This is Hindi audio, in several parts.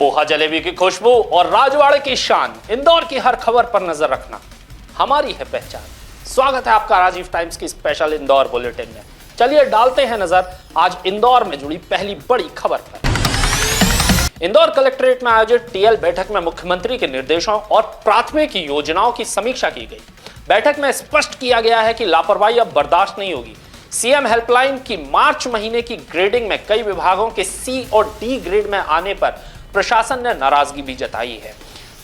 पोहा जलेबी की खुशबू और राजवाड़े की शान, इंदौर की हर खबर पर नजर रखना हमारी है पहचान। स्वागत है आपका राजीव टाइम्स की स्पेशल इंदौर बुलेटिन में। चलिए डालते हैं नजर आज इंदौर में जुड़ी पहली बड़ी खबर पर। इंदौर कलेक्ट्रेट में आयोजित टीएल बैठक में मुख्यमंत्री के निर्देशों और प्राथमिक योजनाओं की समीक्षा की गई। बैठक में स्पष्ट किया गया है कि लापरवाही अब बर्दाश्त नहीं होगी। सीएम हेल्पलाइन की मार्च महीने की ग्रेडिंग में कई विभागों के सी और डी ग्रेड में आने पर प्रशासन ने नाराजगी भी जताई है।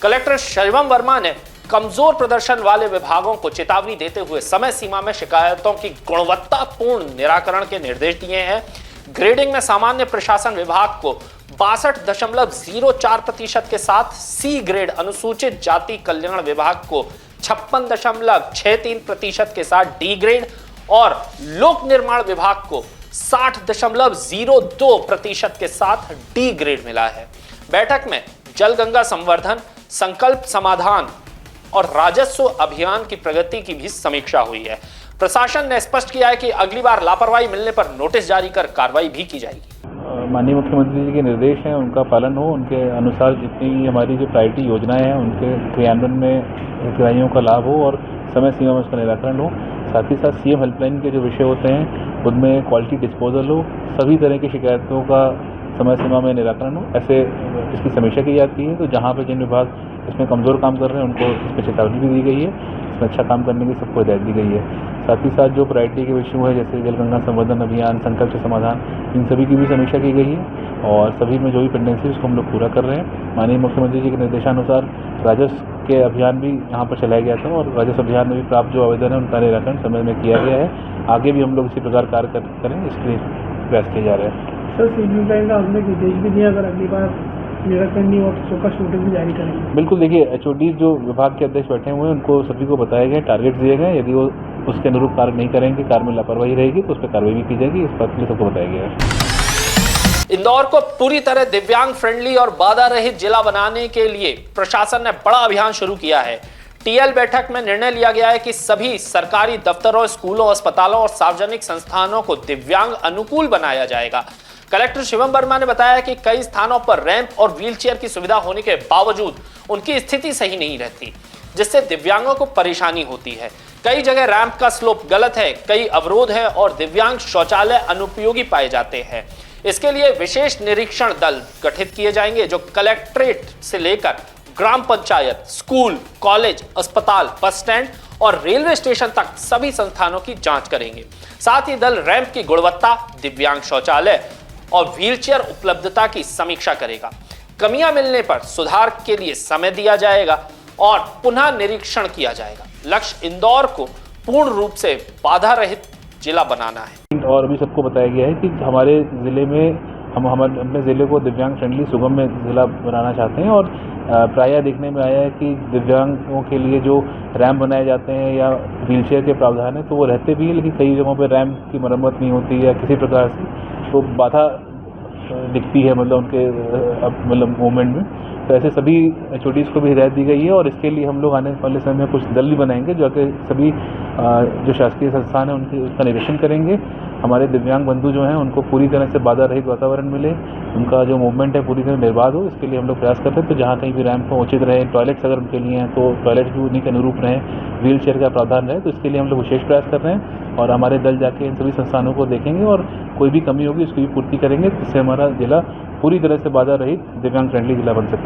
कलेक्टर शिवम वर्मा ने कमजोर प्रदर्शन वाले विभागों को चेतावनी देते हुए समय सीमा में शिकायतों की गुणवत्तापूर्ण निराकरण के निर्देश दिए हैं। ग्रेडिंग में सामान्य प्रशासन विभाग को 62.04% के साथ, सी ग्रेड अनुसूचित जाति कल्याण विभाग को 56.63% के साथ डी ग्रेड और लोक निर्माण विभाग को 60.02% के साथ डी ग्रेड मिला है। बैठक में जल गंगा संवर्धन, संकल्प समाधान और राजस्व अभियान की प्रगति की भी समीक्षा हुई है। प्रशासन ने स्पष्ट किया है कि अगली बार लापरवाही मिलने पर नोटिस जारी कर कार्रवाई भी की जाएगी। माननीय मुख्यमंत्री जी के निर्देश हैं, उनका पालन हो, उनके अनुसार जितनी हमारी जो प्रायोरिटी योजनाएं हैं उनके क्रियान्वयन में हितग्राहियों का लाभ हो और समय सीमा में उसका निराकरण हो। साथ ही साथ सीएम हेल्पलाइन के जो विषय होते हैं उनमें क्वालिटी डिस्पोजल हो, सभी तरह की शिकायतों का समय सीमा में निराकरण हो, ऐसे इसकी समीक्षा की जाती है। तो जहाँ पर जिन विभाग इसमें कमज़ोर काम कर रहे हैं उनको इसमें चेतावनी भी दी गई है, इसमें अच्छा काम करने की सबको हिदायत दी गई है। साथ ही साथ जो प्रायोरिटी के विषय है जैसे जल गंगा संवर्धन अभियान, संकल्प समाधान, इन सभी की भी समीक्षा की गई है और सभी में जो भी पेंडेंसी उसको हम लोग पूरा कर रहे हैं। माननीय मुख्यमंत्री जी के निर्देशानुसार राजस्व के अभियान भी यहाँ पर चलाया गया था और राजस्व अभियान में भी प्राप्त जो आवेदन है उनका निराकरण समय में किया गया है। आगे भी हम लोग इसी प्रकार कार्य करें, इसके लिए प्रयास किए जा रहे हैं। सर, सिविल लाइन का हमने निर्देश भी दिया, अगर अगली बार निराकरण नहीं हो तो शोकस नोटिस भी जारी करेंगे। बिल्कुल, देखिए एचओडी जो विभाग के अध्यक्ष बैठे हुए हैं उनको सभी को बताया गया, टारगेट दिए गए, यदि वो उसके अनुरूप कार्य नहीं करेंगे, कार्य में लापरवाही रहेगी तो उस पर कार्रवाई भी की जाएगी। इस बात के लिए सबको बताया गया है। इंदौर को पूरी तरह दिव्यांग फ्रेंडली और बाधा रहित जिला बनाने के लिए प्रशासन ने बड़ा अभियान शुरू किया है। टीएल बैठक में निर्णय लिया गया है कि सभी सरकारी दफ्तरों, स्कूलों, अस्पतालों और सार्वजनिक संस्थानों को दिव्यांग अनुकूल बनाया जाएगा। कलेक्टर शिवम वर्मा ने बताया कि कई स्थानों पर रैंप और व्हीलचेयर की सुविधा होने के बावजूद उनकी स्थिति सही नहीं रहती, जिससे दिव्यांगों को परेशानी होती है। कई जगह रैंप का स्लोप गलत है, कई अवरोध है और दिव्यांग शौचालय अनुपयोगी पाए जाते हैं। इसके लिए विशेष निरीक्षण दल गठित किए जाएंगे जो कलेक्ट्रेट से लेकर ग्राम पंचायत, स्कूल, कॉलेज, अस्पताल, बस स्टैंड और रेलवे स्टेशन तक सभी संस्थानों की जांच करेंगे। साथ ही दल रैंप की गुणवत्ता, दिव्यांग शौचालय और व्हीलचेयर उपलब्धता की समीक्षा करेगा। कमियां मिलने पर सुधार के लिए समय दिया जाएगा और पुनः निरीक्षण किया जाएगा। लक्ष्य इंदौर को पूर्ण रूप से बाधा रहित जिला बनाना है। और अभी सबको बताया गया है कि हमारे जिले में हम अपने जिले को दिव्यांग फ्रेंडली सुगम में जिला बनाना चाहते हैं और प्रायः देखने में आया है कि दिव्यांगों के लिए जो रैंप बनाए जाते हैं या व्हीलचेयर के प्रावधान है तो वो रहते भी हैं, लेकिन कई जगहों पर रैंप की मरम्मत नहीं होती है या किसी प्रकार से तो बाधा दिखती है, मतलब उनके मूवमेंट में। तो ऐसे सभी एचओडीज़ को भी हिदायत दी गई है और इसके लिए हम लोग आने वाले समय में कुछ दल भी बनाएंगे जो कि सभी जो शासकीय संस्थान है उसका निरीक्षण करेंगे। हमारे दिव्यांग बंधु जो हैं उनको पूरी तरह से बाधा रहित वातावरण मिले, उनका जो मूवमेंट है पूरी तरह निर्बाध हो, इसके लिए हम लोग प्रयास करते हैं। तो जहाँ कहीं भी रैंप हो उचित रहे, टॉयलेट्स अगर उनके लिए हैं तो टॉयलेट भी उन्हीं के अनुरूप रहें, व्हील चेयर का प्रावधान रहे, तो इसके लिए हम लोग विशेष प्रयास कर रहे हैं और हमारे दल जाके इन सभी संस्थानों को देखेंगे और कोई भी कमी होगी उसकी भी पूर्ति करेंगे, जिससे हमारा जिला पूरी तरह से बाधा रहित दिव्यांग फ्रेंडली जिला बन सके।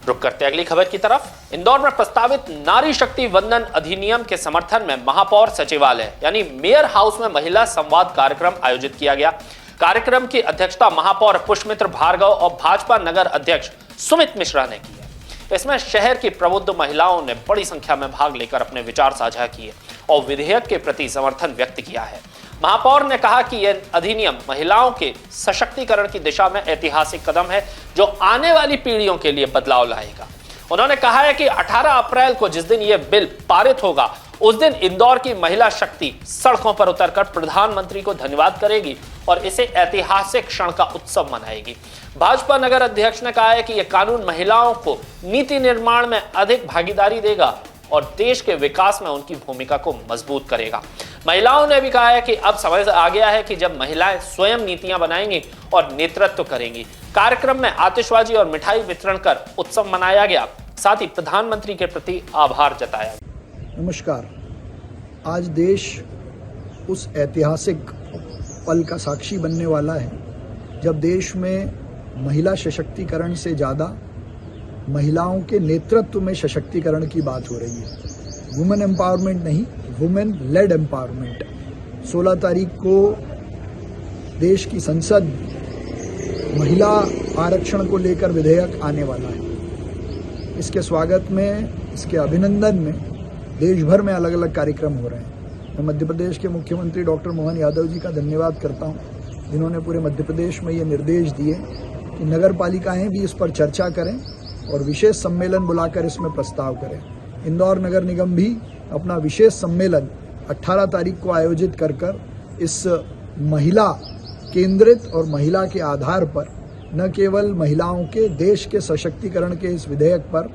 रुक करते अगली खबर की तरफ। इंदौर में प्रस्तावित नारी शक्ति वंदन अधिनियम के समर्थन में महापौर सचिवालय यानी मेयर हाउस में महिला संवाद कार्यक्रम आयोजित किया गया। कार्यक्रम की अध्यक्षता महापौर पुष्पमित्र भार्गव और भाजपा नगर अध्यक्ष सुमित मिश्रा ने की है। इसमें शहर की प्रबुद्ध महिलाओं ने बड़ी संख्या में भाग लेकर अपने विचार साझा किए और विधेयक के प्रति समर्थन व्यक्त किया है। महापौर ने कहा कि यह अधिनियम महिलाओं के सशक्तिकरण की दिशा में ऐतिहासिक कदम है जो आने वाली पीढ़ियों के लिए बदलाव लाएगा। उन्होंने कहा है कि 18 अप्रैल को जिस दिन यह बिल पारित होगा उस दिन इंदौर की महिला शक्ति सड़कों पर उतरकर प्रधानमंत्री को धन्यवाद करेगी और इसे ऐतिहासिक क्षण का उत्सव मनाएगी। भाजपा नगर अध्यक्ष ने कहा है कि यह कानून महिलाओं को नीति निर्माण में अधिक भागीदारी देगा और देश के विकास में उनकी भूमिका को मजबूत करेगा। महिलाओं ने भी कहा है कि अब समय आ गया है कि जब महिलाएं स्वयं नीतियां बनाएंगी और नेतृत्व करेंगी। कार्यक्रम में आतिशबाजी और मिठाई वितरण कर उत्सव मनाया गया, साथ ही प्रधानमंत्री के प्रति आभार जताया। नमस्कार। आज देश उस ऐतिहासिक पल का साक्षी बनने वाला है जब देश में महिला सशक्तिकरण से ज़्यादा महिलाओं के नेतृत्व में सशक्तिकरण की बात हो रही है। वुमेन एम्पावरमेंट नहीं, वुमेन लेड एम्पावरमेंट। 16 तारीख को देश की संसद महिला आरक्षण को लेकर विधेयक आने वाला है। इसके स्वागत में, इसके अभिनंदन में देश भर में अलग अलग कार्यक्रम हो रहे हैं। मैं मध्य प्रदेश के मुख्यमंत्री डॉक्टर मोहन यादव जी का धन्यवाद करता हूं, जिन्होंने पूरे मध्य प्रदेश में ये निर्देश दिए कि नगर पालिकाएँ भी इस पर चर्चा करें और विशेष सम्मेलन बुलाकर इसमें प्रस्ताव करें। इंदौर नगर निगम भी अपना विशेष सम्मेलन 18 तारीख को आयोजित कर इस महिला केंद्रित और महिला के आधार पर न केवल महिलाओं के देश के सशक्तिकरण के इस विधेयक पर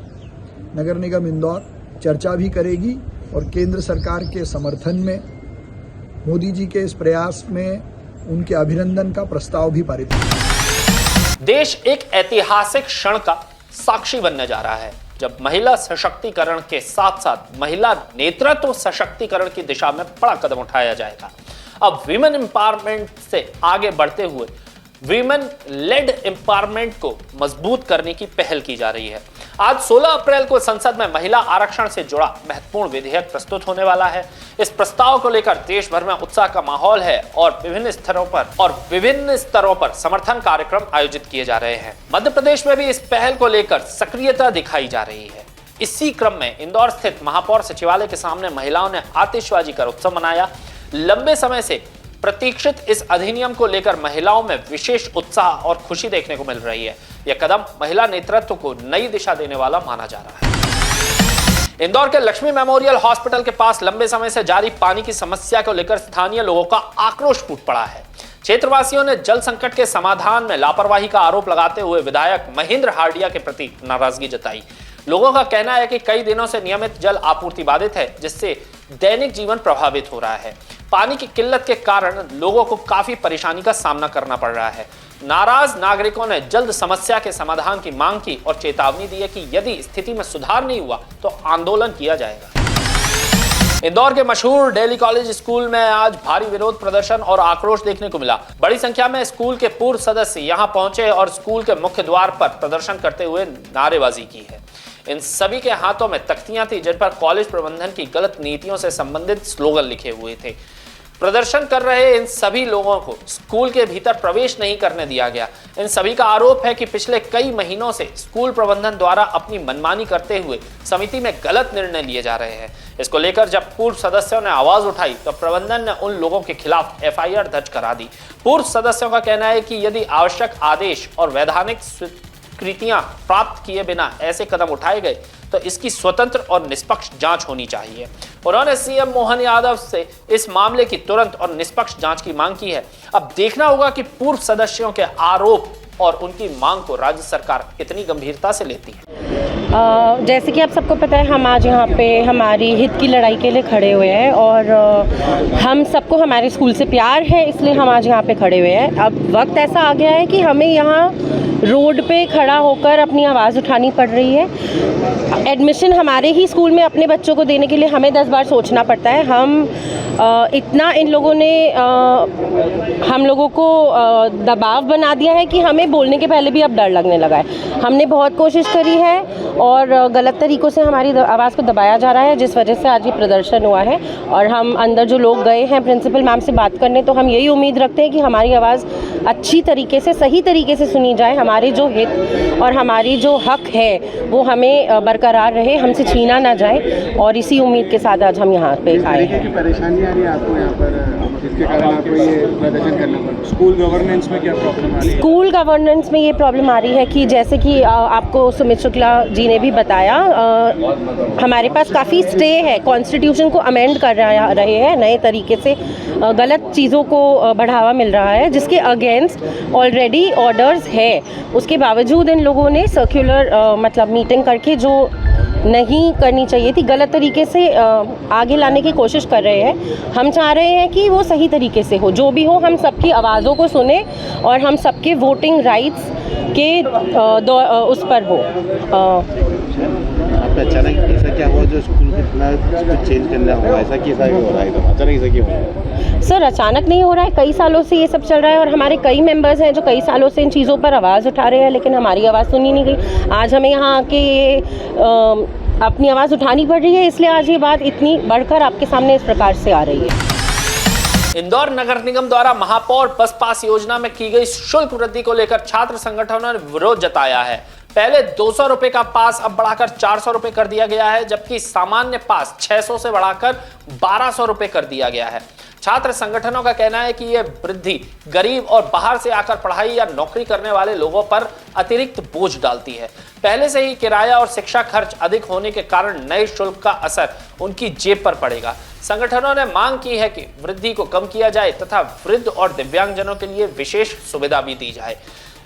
नगर निगम इंदौर चर्चा भी करेगी और केंद्र सरकार के समर्थन में मोदी जी के इस प्रयास में उनके अभिनंदन का प्रस्ताव भी पारित होगा। देश एक ऐतिहासिक क्षण का साक्षी बनने जा रहा है जब महिला सशक्तिकरण के साथ साथ महिला नेतृत्व सशक्तिकरण की दिशा में बड़ा कदम उठाया जाएगा। अब विमेन एम्पावरमेंट से आगे बढ़ते हुए विमेन लेड एम्पावरमेंट को मजबूत करने की पहल की जा रही है। आज 16 अप्रैल को संसद में महिला आरक्षण से जुड़ा महत्वपूर्ण विधेयक प्रस्तुत होने वाला है। इस प्रस्ताव को लेकर देश भर में उत्साह का माहौल है और विभिन्न स्तरों पर समर्थन कार्यक्रम आयोजित किए जा रहे हैं। मध्य प्रदेश में भी इस पहल को लेकर सक्रियता दिखाई जा रही है। इसी क्रम में इंदौर स्थित महापौर सचिवालय के सामने महिलाओं ने आतिशबाजी कर उत्सव मनाया। लंबे समय से प्रतीक्षित इस अधिनियम को लेकर महिलाओं में विशेष उत्साह और खुशी देखने को मिल रही है। यह कदम महिला नेतृत्व को नई दिशा देने वाला माना जा रहा है। इंदौर के लक्ष्मी मेमोरियल हॉस्पिटल के पास लंबे समय से जारी पानी की समस्या को लेकर स्थानीय लोगों का आक्रोश फूट पड़ा है। क्षेत्रवासियों ने जल संकट के समाधान में लापरवाही का आरोप लगाते हुए विधायक महेंद्र हार्डिया के प्रति नाराजगी जताई। लोगों का कहना है कि कई दिनों से नियमित जल आपूर्ति बाधित है, जिससे दैनिक जीवन प्रभावित हो रहा है। पानी की किल्लत के कारण लोगों को काफी परेशानी का सामना करना पड़ रहा है। नाराज नागरिकों ने जल्द समस्या के समाधान की मांग की और चेतावनी दी है कि यदि स्थिति में सुधार नहीं हुआ तो आंदोलन किया जाएगा। इंदौर के मशहूर डेली कॉलेज स्कूल में आज भारी विरोध प्रदर्शन और आक्रोश देखने को मिला। बड़ी संख्या में स्कूल के पूर्व सदस्य यहां पहुंचे और स्कूल के मुख्य द्वार पर प्रदर्शन करते हुए नारेबाजी की है। इन सभी के हाथों में तख्तियां थी जिन पर कॉलेज प्रबंधन की गलत नीतियों से संबंधित स्लोगन लिखे हुए थे। प्रदर्शन कर रहे इन सभी लोगों को स्कूल के भीतर प्रवेश नहीं करने दिया गया। इन सभी का आरोप है कि पिछले कई महीनों से स्कूल प्रबंधन द्वारा अपनी मनमानी करते हुए समिति में गलत निर्णय लिए जा रहे हैं। इसको लेकर जब पूर्व सदस्यों ने आवाज उठाई तो प्रबंधन ने उन लोगों के खिलाफ FIR दर्ज करा दी। पूर्व सदस्यों का कहना है कि यदि आवश्यक आदेश और वैधानिक स्वीकृतियां प्राप्त किए बिना ऐसे कदम उठाए गए तो इसकी स्वतंत्र और निष्पक्ष जांच होनी चाहिए। उन्होंने CM मोहन यादव से इस मामले की तुरंत और निष्पक्ष जांच की मांग की है। अब देखना होगा कि पूर्व सदस्यों के आरोप और उनकी मांग को राज्य सरकार कितनी गंभीरता से लेती है। जैसे कि आप सबको पता है, हम आज यहाँ पे हमारी हित की लड़ाई के लिए खड़े हुए हैं और हम सबको हमारे स्कूल से प्यार है, इसलिए हम आज यहाँ पे खड़े हुए हैं। अब वक्त ऐसा आ गया है कि हमें यहाँ रोड पे खड़ा होकर अपनी आवाज़ उठानी पड़ रही है। एडमिशन हमारे ही स्कूल में अपने बच्चों को देने के लिए हमें 10 बार सोचना पड़ता है। हम इतना इन लोगों ने हम लोगों को दबाव बना दिया है कि हमें बोलने के पहले भी अब डर लगने लगा है। हमने बहुत कोशिश करी है और गलत तरीक़ों से हमारी आवाज़ को दबाया जा रहा है, जिस वजह से आज ये प्रदर्शन हुआ है। और हम अंदर जो लोग गए हैं प्रिंसिपल मैम से बात करने, तो हम यही उम्मीद रखते हैं कि हमारी आवाज़ अच्छी तरीके से, सही तरीके से सुनी जाए। हमारे जो हित और हमारी जो हक है वो हमें बरकरार रहे, हमसे छीना ना जाए। और इसी उम्मीद के साथ आज हम यहाँ पे आए हैं। परेशानी आ रही है आपको यहाँ पर, जिसके कारण आपको ये प्रदर्शन करना पड़ा? स्कूल गवर्नेंस में क्या प्रॉब्लम आ रही है? स्कूल गवर्नेंस में ये प्रॉब्लम आ रही है कि जैसे कि आपको सुमित शुक्ला जी ने भी बताया, हमारे पास काफ़ी स्टे है, कॉन्स्टिट्यूशन को अमेंड कर रहे हैं नए तरीके से, गलत चीज़ों को बढ़ावा मिल रहा है, जिसके अगेंस्ट ऑलरेडी ऑर्डर्स है। उसके बावजूद इन लोगों ने सर्कुलर मतलब मीटिंग करके जो नहीं करनी चाहिए थी, गलत तरीके से आगे लाने की कोशिश कर रहे हैं। हम चाह रहे हैं कि वो सही तरीके से हो, जो भी हो हम सबकी आवाज़ों को सुने और हम सबके वोटिंग राइट्स के उस पर हो। आप अचानक ऐसा क्या हुआ जो स्कूल को इतना चेंज करना हुआ, ऐसा कैसा हो रहा है एकदम अचानक, ऐसा क्यों हुआ? सर अचानक नहीं हो रहा है, कई सालों से ये सब चल रहा है और हमारे कई मेंबर्स हैं जो कई सालों से इन चीज़ों पर आवाज़ उठा रहे हैं, लेकिन हमारी आवाज़ सुनी नहीं गई। आज हमें यहाँ आके ये अपनी आवाज़ उठानी पड़ रही है, इसलिए आज ये बात इतनी बढ़कर आपके सामने इस प्रकार से आ रही है। इंदौर नगर निगम द्वारा महापौर बस पास योजना में की गई शुल्क वृद्धि को लेकर छात्र संगठनों ने विरोध जताया है। पहले 200 रुपए का पास अब बढ़ाकर 400 रुपए कर दिया गया है, जबकि सामान्य पास 600 से बढ़ाकर 1200 रुपए कर दिया गया है। छात्र संगठनों का कहना है कि यह वृद्धि गरीब और बाहर से आकर पढ़ाई या नौकरी करने वाले लोगों पर अतिरिक्त बोझ डालती है। पहले से ही किराया और शिक्षा खर्च अधिक होने के कारण नए शुल्क का असर उनकी जेब पर पड़ेगा। संगठनों ने मांग की है कि वृद्धि को कम किया जाए तथा वृद्ध और दिव्यांगजनों के लिए विशेष सुविधा भी दी जाए।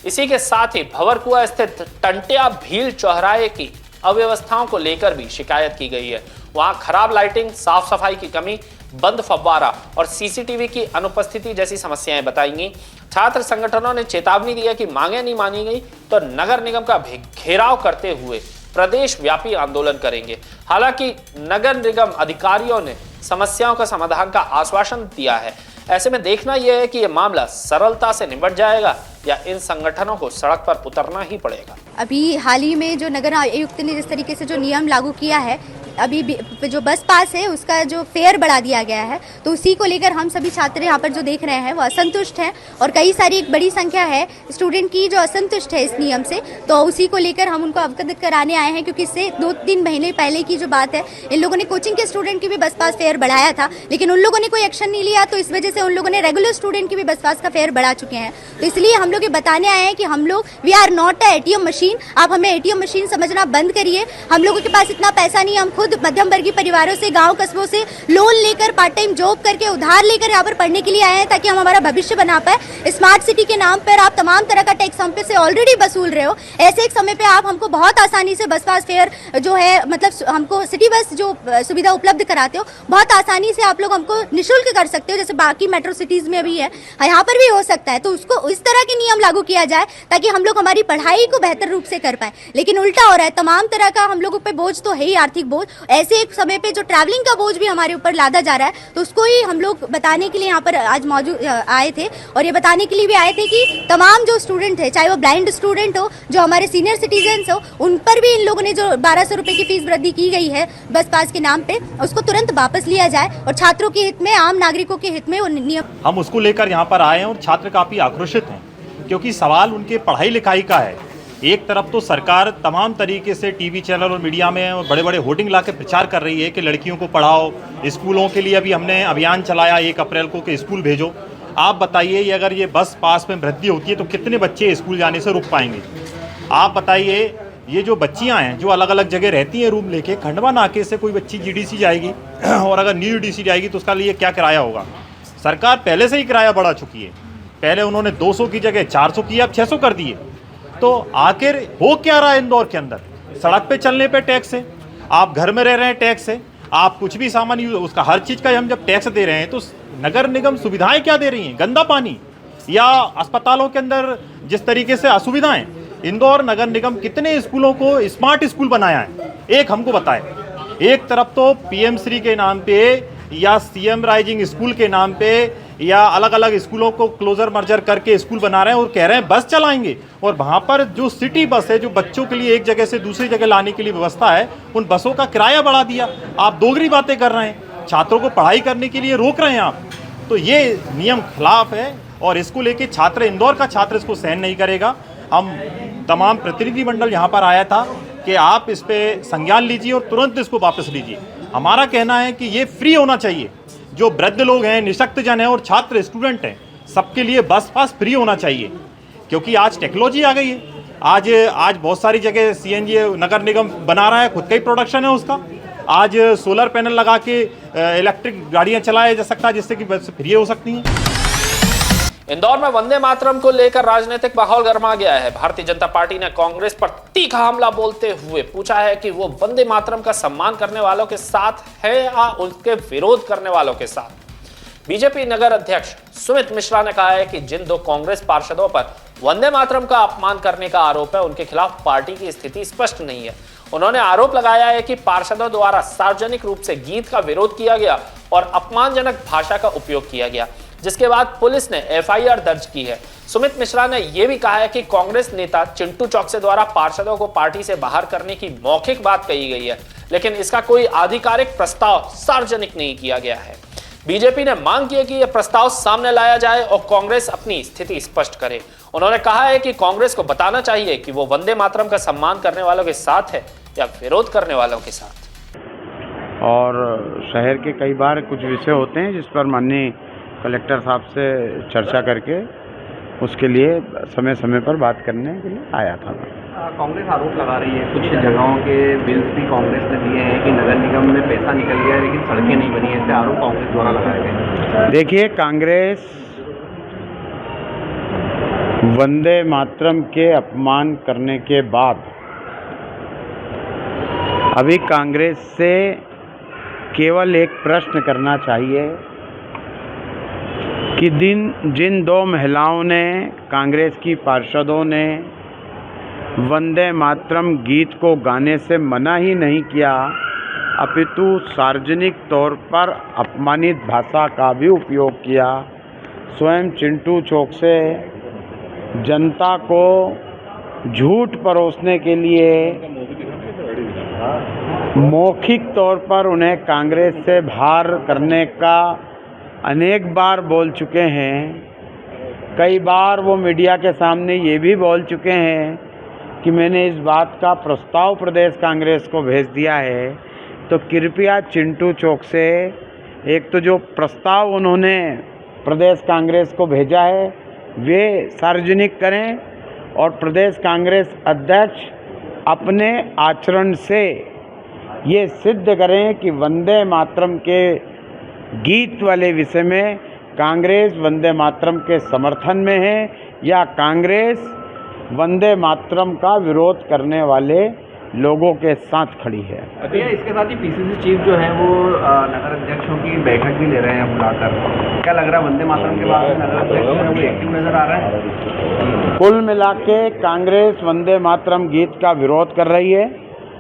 इसी के साथ ही भंवरकुआ स्थित टंटिया भील चौराहे की अव्यवस्थाओं को लेकर भी शिकायत की गई है। वहां खराब लाइटिंग, साफ सफाई की कमी, बंद फव्वारा और सीसीटीवी की अनुपस्थिति जैसी समस्याएं बताई गई। छात्र संगठनों ने चेतावनी दी है कि मांगे नहीं मानी गई तो नगर निगम का घेराव करते हुए प्रदेश व्यापी आंदोलन करेंगे। हालांकि नगर निगम अधिकारियों ने समस्याओं का समाधान का आश्वासन दिया है। ऐसे में देखना यह है कि यह मामला सरलता से निपट जाएगा या इन संगठनों को सड़क पर उतरना ही पड़ेगा। अभी हाल ही में जो नगर आयुक्त ने जिस तरीके से जो नियम लागू किया है, अभी जो बस पास है उसका जो फेयर बढ़ा दिया गया है, तो उसी को लेकर हम सभी छात्र यहाँ पर जो देख रहे हैं वो असंतुष्ट हैं और कई सारी एक बड़ी संख्या है स्टूडेंट की जो असंतुष्ट है इस नियम से। तो उसी को लेकर हम उनको अवगत कराने आए हैं, क्योंकि इससे 2-3 महीने पहले की जो बात है, इन लोगों ने कोचिंग के स्टूडेंट की भी बस पास फेयर बढ़ाया था, लेकिन उन लोगों ने कोई एक्शन नहीं लिया, तो इस वजह से उन लोगों ने रेगुलर स्टूडेंट की भी बस पास का फेयर बढ़ा चुके हैं। तो इसलिए हम लोग ये बताने आए हैं कि हम लोग we are not a ATM machine. आप हमें ATM मशीन समझना बंद करिए। हम लोगों के पास इतना पैसा नहीं है, हम खुद मध्यम वर्गीय परिवारों से, गांव कस्बों से लोन लेकर, पार्ट टाइम जॉब करके, उधार लेकर यहाँ पर पढ़ने के लिए आए हैं ताकि हम हमारा भविष्य बना पाए। स्मार्ट सिटी के नाम पर आप तमाम तरह का टैक्स हम पे से ऑलरेडी वसूल रहे हो। ऐसे एक समय पे आप हमको बहुत आसानी से बस पास फेयर जो है, मतलब हमको सिटी बस जो सुविधा उपलब्ध कराते हो, बहुत आसानी से आप लोग हमको निःशुल्क कर सकते हो, जैसे बाकी मेट्रो सिटीज में भी है, यहाँ पर भी हो सकता है। तो उसको इस तरह के नियम लागू किया जाए ताकि हम लोग हमारी पढ़ाई को बेहतर रूप से कर पाए। लेकिन उल्टा हो रहा है, तमाम तरह का हम लोगों पे बोझ तो है ही, आर्थिक बोझ, ऐसे एक समय पे जो ट्रैवलिंग का बोझ भी हमारे ऊपर लादा जा रहा है। तो उसको ही हम लोग बताने के लिए यहाँ पर आज मौजूद आए थे, और ये बताने के लिए भी आए थे कि तमाम जो स्टूडेंट है, चाहे वो ब्लाइंड स्टूडेंट हो, जो हमारे सीनियर सिटीजन हो, उन पर भी इन लोगों ने जो 1200 रुपए की फीस वृद्धि की गई है बस पास के नाम पे, उसको तुरंत वापस लिया जाए और छात्रों के हित में, आम नागरिकों के हित में वो नियम। हम उसको लेकर यहाँ पर आए हैं और छात्र काफ़ी आक्रोशित हैं, क्योंकि सवाल उनके पढ़ाई लिखाई का है। एक तरफ तो सरकार तमाम तरीके से टीवी चैनल और मीडिया में बड़े बड़े होर्डिंग ला के प्रचार कर रही है कि लड़कियों को पढ़ाओ, स्कूलों के लिए अभी हमने अभियान चलाया 1 अप्रैल को कि स्कूल भेजो। आप बताइए, ये अगर ये बस पास में वृद्धि होती है तो कितने बच्चे स्कूल जाने से रुक पाएंगे? आप बताइए, ये जो बच्चियाँ हैं जो अलग अलग जगह रहती हैं रूम लेके, खंडवा नाके से कोई बच्ची GDC जाएगी और अगर न्यू UDC जाएगी तो उसका लिए क्या किराया होगा? सरकार पहले से ही किराया बढ़ा चुकी है। पहले उन्होंने 200 की जगह 400 किया, अब 600 कर दिए। तो आखिर हो क्या रहा है इंदौर के अंदर? सड़क पे चलने पे टैक्स है, आप घर में रह रहे हैं टैक्स है, आप कुछ भी सामान यूज, उसका हर चीज़ का हम जब टैक्स दे रहे हैं तो नगर निगम सुविधाएं क्या दे रही हैं? गंदा पानी या अस्पतालों के अंदर जिस तरीके से असुविधाएं। इंदौर नगर निगम कितने स्कूलों को स्मार्ट स्कूल बनाया है, एक हमको बताए। एक तरफ तो PM श्री के नाम पे या CM राइजिंग स्कूल के नाम पे या अलग अलग स्कूलों को क्लोजर मर्जर करके स्कूल बना रहे हैं और कह रहे हैं बस चलाएंगे, और वहाँ पर जो सिटी बस है जो बच्चों के लिए एक जगह से दूसरी जगह लाने के लिए व्यवस्था है, उन बसों का किराया बढ़ा दिया। आप दोगरी बातें कर रहे हैं, छात्रों को पढ़ाई करने के लिए रोक रहे हैं आप। तो ये नियम खिलाफ है और इसको लेके छात्र, इंदौर का छात्र इसको सहन नहीं करेगा। हम तमाम प्रतिनिधिमंडल यहाँ पर आया था कि आप इस पर संज्ञान लीजिए और तुरंत इसको वापस लीजिए। हमारा कहना है कि ये फ्री होना चाहिए। जो वृद्ध लोग हैं, निशक्तजन हैं और छात्र स्टूडेंट हैं, सबके लिए बस पास फ्री होना चाहिए, क्योंकि आज टेक्नोलॉजी आ गई है। आज बहुत सारी जगह CNG नगर निगम बना रहा है, खुद का ही प्रोडक्शन है उसका। आज सोलर पैनल लगा के इलेक्ट्रिक गाड़ियाँ चलाया जा सकता है, जिससे कि बस फ्री हो सकती हैं। इंदौर में वंदे मातरम को लेकर राजनीतिक माहौल गर्मा गया है। भारतीय जनता पार्टी ने कांग्रेस पर तीखा हमला बोलते हुए पूछा है कि वो वंदे मातरम का सम्मान करने वालों के साथ है या उनके विरोध करने वालों के साथ। बीजेपी नगर अध्यक्ष सुमित मिश्रा ने कहा है कि जिन 2 कांग्रेस पार्षदों पर वंदे मातरम का अपमान करने का आरोप है, उनके खिलाफ पार्टी की स्थिति स्पष्ट नहीं है। उन्होंने आरोप लगाया है कि पार्षदों द्वारा सार्वजनिक रूप से गीत का विरोध किया गया और अपमानजनक भाषा का उपयोग किया गया, जिसके बाद पुलिस ने एफआईआर दर्ज की है। सुमित मिश्रा ने यह भी कहा है कि कांग्रेस नेता चिंटू चौकसे द्वारा पार्षदों को पार्टी से बाहर करने की मौखिक बात कही गई है, लेकिन इसका कोई आधिकारिक प्रस्ताव सार्वजनिक नहीं किया गया है। बीजेपी ने मांग की है कि यह प्रस्ताव सामने लाया जाए और कांग्रेस अपनी स्थिति स्पष्ट करे। उन्होंने कहा है कि कांग्रेस को बताना चाहिए कि वो वंदे मातरम का सम्मान करने वालों के साथ है या विरोध करने वालों के साथ। और शहर के कई बार कुछ विषय होते हैं जिस पर माननीय कलेक्टर साहब से चर्चा करके उसके लिए समय समय पर बात करने के लिए आया था। कांग्रेस आरोप लगा रही है कुछ जगहों के बिल्स भी कांग्रेस ने दिए हैं कि नगर निगम में पैसा निकल गया है लेकिन सड़कें नहीं बनी है, ऐसे आरोप कांग्रेस द्वारा लगाए गए। देखिए, कांग्रेस वंदे मातरम के अपमान करने के बाद अभी कांग्रेस से केवल एक प्रश्न करना चाहिए कि जिन 2 महिलाओं ने, कांग्रेस की पार्षदों ने वंदे मातरम गीत को गाने से मना ही नहीं किया, अपितु सार्वजनिक तौर पर अपमानित भाषा का भी उपयोग किया। स्वयं चिंटू चौकसे जनता को झूठ परोसने के लिए मौखिक तौर पर उन्हें कांग्रेस से बाहर करने का अनेक बार बोल चुके हैं। कई बार वो मीडिया के सामने ये भी बोल चुके हैं कि मैंने इस बात का प्रस्ताव प्रदेश कांग्रेस को भेज दिया है। तो कृपया चिंटू चौक से एक तो जो प्रस्ताव उन्होंने प्रदेश कांग्रेस को भेजा है वे सार्वजनिक करें और प्रदेश कांग्रेस अध्यक्ष अपने आचरण से ये सिद्ध करें कि वंदे मातरम के गीत वाले विषय में कांग्रेस वंदे मातरम के समर्थन में है या कांग्रेस वंदे मातरम का विरोध करने वाले लोगों के साथ खड़ी है। इसके साथ ही पीसीसी चीफ जो है वो नगर अध्यक्षों की बैठक भी ले रहे हैं बुलाकर। क्या लग रहा है वंदे मातरम के बाद नगर अध्यक्ष जो है वो एक्टिव नजर आ रहा है? कुल मिला के कांग्रेस वंदे मातरम गीत का विरोध कर रही है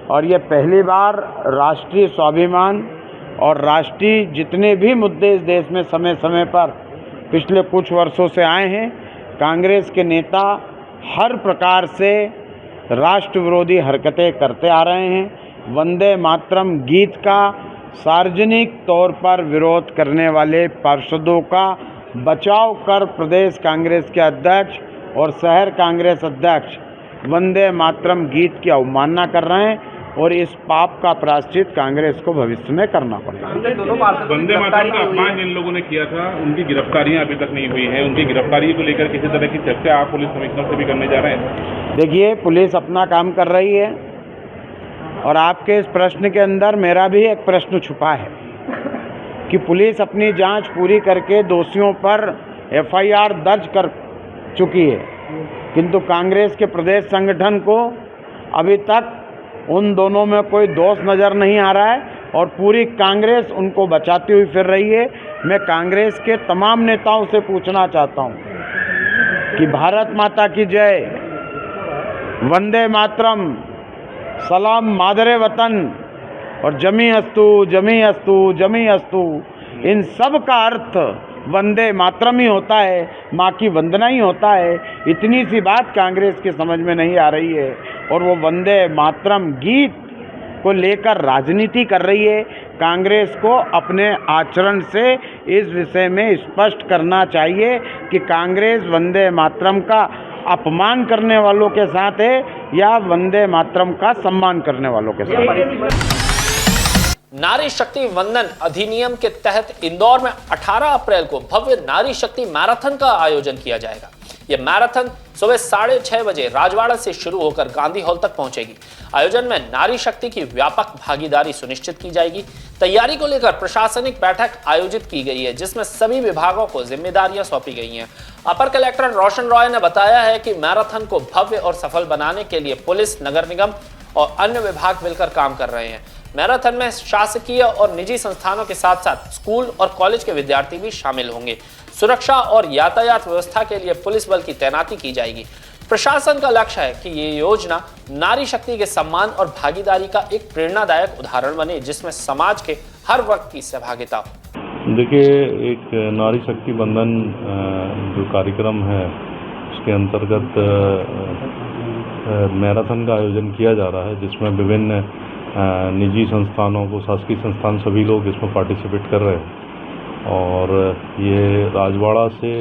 और ये पहली बार राष्ट्रीय स्वाभिमान और राष्ट्रीय जितने भी मुद्दे इस देश में समय समय पर पिछले कुछ वर्षों से आए हैं, कांग्रेस के नेता हर प्रकार से राष्ट्र विरोधी हरकतें करते आ रहे हैं। वंदे मातरम गीत का सार्वजनिक तौर पर विरोध करने वाले पार्षदों का बचाव कर प्रदेश कांग्रेस के अध्यक्ष और शहर कांग्रेस अध्यक्ष वंदे मातरम गीत की अवमानना कर रहे हैं और इस पाप का प्रायश्चित कांग्रेस को भविष्य में करना पड़ेगा। वंदे मातरम का अपमान जिन लोगों ने किया था उनकी गिरफ्तारियां अभी तक नहीं हुई हैं, उनकी गिरफ्तारी को लेकर किसी तरह की चर्चा आप पुलिस कमिश्नर से भी करने जा रहे हैं? देखिए, पुलिस अपना काम कर रही है और आपके इस प्रश्न के अंदर मेरा भी एक प्रश्न छुपा है कि पुलिस अपनी जांच पूरी करके दोषियों पर एफआईआर दर्ज कर चुकी है, किंतु कांग्रेस के प्रदेश संगठन को अभी तक उन दोनों में कोई दोष नज़र नहीं आ रहा है और पूरी कांग्रेस उनको बचाती हुई फिर रही है। मैं कांग्रेस के तमाम नेताओं से पूछना चाहता हूं कि भारत माता की जय, वंदे मातरम, सलाम मादरे वतन और जमी अस्तु जमी अस्तु जमी अस्तु, इन सब का अर्थ वंदे मातरम ही होता है, माँ की वंदना ही होता है। इतनी सी बात कांग्रेस की समझ में नहीं आ रही है और वो वंदे मातरम गीत को लेकर राजनीति कर रही है। कांग्रेस को अपने आचरण से इस विषय में स्पष्ट करना चाहिए कि कांग्रेस वंदे मातरम का अपमान करने वालों के साथ है या वंदे मातरम का सम्मान करने वालों के साथ। नारी शक्ति वंदन अधिनियम के तहत इंदौर में 18 अप्रैल को भव्य नारी शक्ति मैराथन का आयोजन किया जाएगा। यह मैराथन सुबह 6:30 बजे राजवाड़ा से शुरू होकर गांधी हॉल तक पहुंचेगी। आयोजन में नारी शक्ति की व्यापक भागीदारी सुनिश्चित की जाएगी तैयारी को लेकर प्रशासनिक बैठक आयोजित की गई है, जिसमें सभी विभागों को जिम्मेदारियां सौंपी गई हैं। अपर कलेक्टर रोशन रॉय ने बताया है कि मैराथन को भव्य और सफल बनाने के लिए पुलिस, नगर निगम और अन्य विभाग मिलकर काम कर रहे हैं। मैराथन में शासकीय और निजी संस्थानों के साथ साथ स्कूल और कॉलेज के विद्यार्थी भी शामिल होंगे। सुरक्षा और यातायात व्यवस्था के लिए पुलिस बल की तैनाती की जाएगी। प्रशासन का लक्ष्य है कि ये योजना नारी शक्ति के सम्मान और भागीदारी का एक प्रेरणादायक उदाहरण बने, जिसमें समाज के हर वर्ग की सहभागिता हो। देखिए, एक नारी शक्ति बंधन जो कार्यक्रम है उसके अंतर्गत मैराथन का आयोजन किया जा रहा है, जिसमें विभिन्न निजी संस्थानों को, शासकीय संस्थान, सभी लोग इसमें पार्टिसिपेट कर रहे हैं। और ये राजवाड़ा से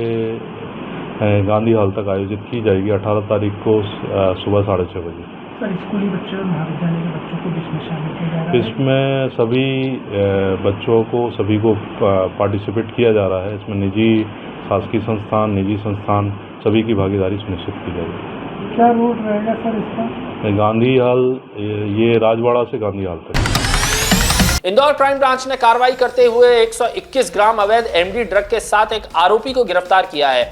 गांधी हॉल तक आयोजित की जाएगी 18 तारीख को सुबह 6:30 बजे। सर, स्कूली बच्चों और महाविद्यालय के बच्चों को इसमें शामिल किया जा रहा है? इसमें सभी बच्चों को, सभी को पार्टिसिपेट किया जा रहा है। इसमें निजी, शासकीय संस्थान, निजी संस्थान, सभी की भागीदारी सुनिश्चित की जाएगी। क्या रूट रहेगा सर इसका? गांधी हॉल, ये राजवाड़ा से गांधी हॉल तक। इंदौर क्राइम ब्रांच ने कार्रवाई करते हुए 121 ग्राम अवैध एमडी ड्रग के साथ एक आरोपी को गिरफ्तार किया है।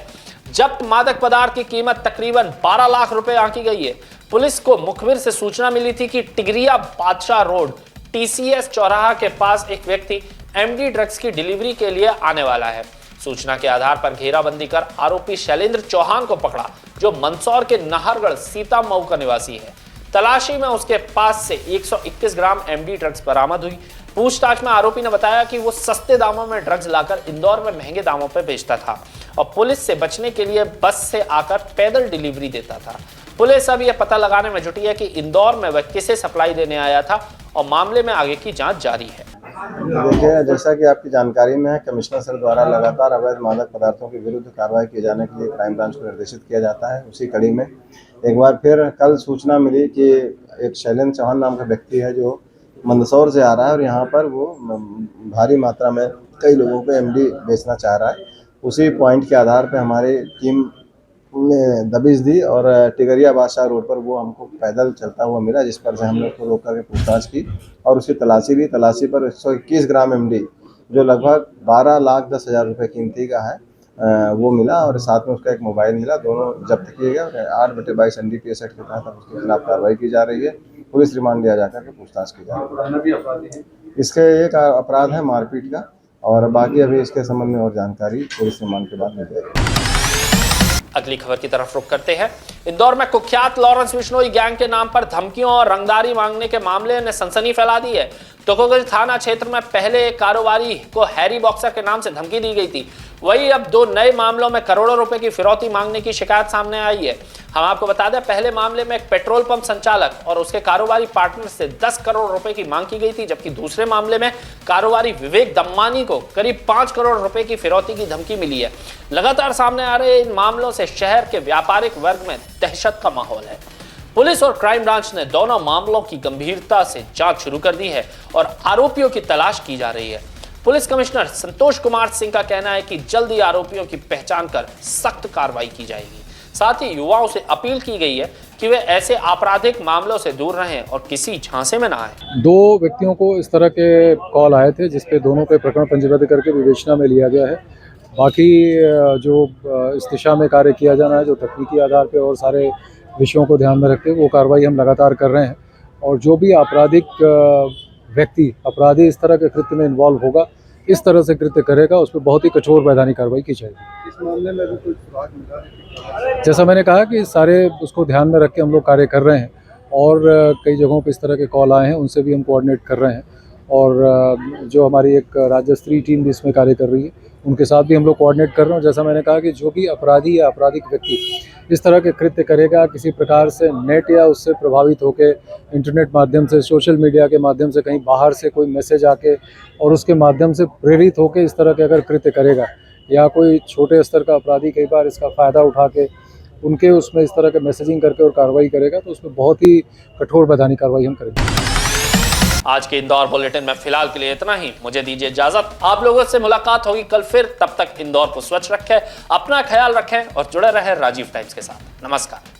जब्त मादक पदार्थ की कीमत तकरीबन 12 लाख रुपए आंकी गई है। पुलिस को मुखबिर से सूचना मिली थी कि टिगरिया बादशाह रोड टीसीएस चौराहा के पास एक व्यक्ति एमडी ड्रग्स की डिलीवरी के लिए आने वाला है। सूचना के आधार पर घेराबंदी कर आरोपी शैलेंद्र चौहान को पकड़ा, जो मंदसौर के नाहरगढ़ सीतामऊ का निवासी है। तलाशी में उसके पास से 121 ग्राम एमडी ड्रग्स बरामद हुई। पूछताछ में आरोपी ने बताया कि वो सस्ते दामों में ड्रग्स लाकर इंदौर में महंगे दामों पर बेचता था और पुलिस से बचने के लिए बस से आकर पैदल डिलीवरी देता था। पुलिस अब यह पता लगाने में जुटी है कि इंदौर में वह किसे सप्लाई देने आया था और मामले में आगे की जांच जारी है। देखिए, जैसा कि आपकी जानकारी में है, कमिश्नर सर द्वारा लगातार अवैध मादक पदार्थों के विरुद्ध कार्रवाई किए जाने के लिए क्राइम ब्रांच को निर्देशित किया जाता है। उसी कड़ी में एक बार फिर कल सूचना मिली कि एक शैलेंद्र चौहान नाम का व्यक्ति है जो मंदसौर से आ रहा है और यहाँ पर वो भारी मात्रा में कई लोगों को एमडी बेचना चाह रहा है। उसी पॉइंट के आधार पर हमारी टीम ने दबिश दी और टिगरिया बादशाह रोड पर वो हमको पैदल चलता हुआ मिला, जिस पर से हमने उसको रोक करके पूछताछ की और उसकी तलाशी ली। तलाशी पर 121 ग्राम एमडी, जो लगभग 12,10,000 रुपये कीमती का है, वो मिला और साथ में उसका एक मोबाइल मिला। दोनों जब्त किए गए। 8/22 NDPS एक्ट के तहत उसके खिलाफ कार्रवाई की जा रही है। पुलिस रिमांड लिया जाकर के पूछताछ की जा रही है। इसके एक अपराध है मारपीट का, और बाकी अभी इसके संबंध में और जानकारी पुलिस रिमांड के बाद मिल जाएगी। अगली खबर की तरफ रुख करते हैं। इंदौर में कुख्यात लॉरेंस बिश्नोई गैंग के नाम पर धमकियों और रंगदारी मांगने के मामले ने सनसनी फैला दी है। तुकोगंज थाना क्षेत्र में पहले एक कारोबारी को हैरी बॉक्सर के नाम से धमकी दी गई थी। वही अब 2 नए मामलों में करोड़ों रुपए की फिरौती मांगने की शिकायत सामने आई है। हम आपको बता दें, पहले मामले में एक पेट्रोल पंप संचालक और उसके कारोबारी पार्टनर से 10 करोड़ रुपए की मांग की गई थी, जबकि दूसरे मामले में कारोबारी विवेक दम्मानी को करीब 5 करोड़ रुपए की फिरौती की धमकी मिली है। लगातार सामने आ रहे इन मामलों से शहर के व्यापारिक वर्ग में दहशत का माहौल है। पुलिस और क्राइम ब्रांच ने दोनों मामलों की गंभीरता से जांच शुरू कर दी है और आरोपियों की तलाश की जा रही है। पुलिस कमिश्नर संतोष कुमार सिंह का कहना है कि जल्द ही आरोपियों की पहचान कर सख्त कार्रवाई की जाएगी। साथ ही युवाओं से अपील की गई है कि वे ऐसे आपराधिक मामलों से दूर रहें और किसी झांसे में ना आए। 2 व्यक्तियों को इस तरह के कॉल आए थे, जिसपे दोनों पे प्रकरण पंजीबद्ध करके विवेचना में लिया गया है। बाकी जो इस दिशा में कार्य किया जाना है, जो तकनीकी आधार पे और सारे विषयों को ध्यान में रखते हुए वो कार्रवाई हम लगातार कर रहे हैं। और जो भी आपराधिक व्यक्ति, अपराधी इस तरह के कृत्य में इन्वॉल्व होगा, इस तरह से कृत्य करेगा, उस पर बहुत ही कठोर वैधानिक कार्रवाई की जाएगी। इस मामले में भी कोई सुराग मिला? जैसा मैंने कहा कि सारे उसको ध्यान में रख के हम लोग कार्य कर रहे हैं और कई जगहों पर इस तरह के कॉल आए हैं, उनसे भी हम कोऑर्डिनेट कर रहे हैं। और जो हमारी एक राज्य स्तरीय टीम भी इसमें कार्य कर रही है, उनके साथ भी हम लोग कोऑर्डिनेट कर रहे हैं। और जैसा मैंने कहा कि जो भी अपराधी या आपराधिक व्यक्ति इस तरह के कृत्य करेगा, किसी प्रकार से नेट या उससे प्रभावित होकर इंटरनेट माध्यम से, सोशल मीडिया के माध्यम से, कहीं बाहर से कोई मैसेज आके और उसके माध्यम से प्रेरित होकर इस तरह के अगर कृत्य करेगा, या कोई छोटे स्तर का अपराधी कई बार इसका फ़ायदा उठा के उनके उसमें इस तरह के मैसेजिंग करके और कार्रवाई करेगा, तो उसमें बहुत ही कठोर वैधानिक कार्रवाई हम करेंगे। आज के इंदौर बुलेटिन में फिलहाल के लिए इतना ही। मुझे दीजिए इजाजत। आप लोगों से मुलाकात होगी कल फिर। तब तक इंदौर को स्वच्छ रखें, अपना ख्याल रखें और जुड़े रहें राजीव टाइम्स के साथ। नमस्कार।